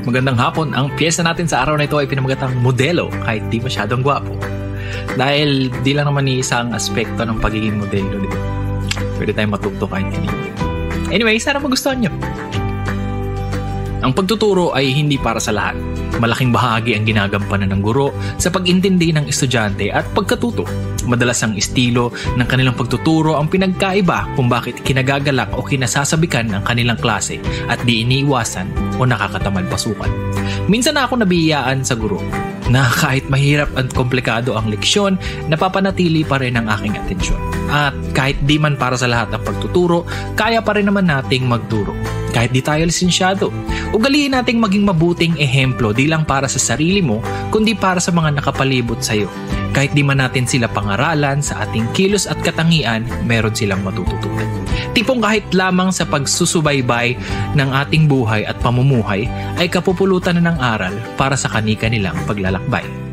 magandang hapon. Ang piyesa natin sa araw na ito ay pinamagatang modelo kahit di masyadong gwapo. Dahil di lang naman isang aspekto ng pagiging modelo, di ba? Pwede tayong matuto kahit hindi. Anyway, sana magustuhan nyo. Ang pagtuturo ay hindi para sa lahat. Malaking bahagi ang ginagampanan ng guro sa pag-intindi ng estudyante at pagkatuto. Madalas ang estilo ng kanilang pagtuturo ang pinagkaiba kung bakit kinagagalak o kinasasabikan ng kanilang klase at di iniiwasan o nakakatamad pasukan. Minsan na ako nabihiyaan sa guro na kahit mahirap at komplikado ang leksyon, napapanatili pa rin ang aking atensyon. At kahit di man para sa lahat ang pagtuturo, kaya pa rin naman nating magturo. Kahit di tayo lisensyado, ugaliin nating maging mabuting ehemplo di lang para sa sarili mo, kundi para sa mga nakapalibot sa iyo. Kahit di man natin sila pangaralan, sa ating kilos at katangian, meron silang matututunan. Tipong kahit lamang sa pagsusubaybay ng ating buhay at pamumuhay ay kapupulutan na ng aral para sa kani-kanilang paglalakbay.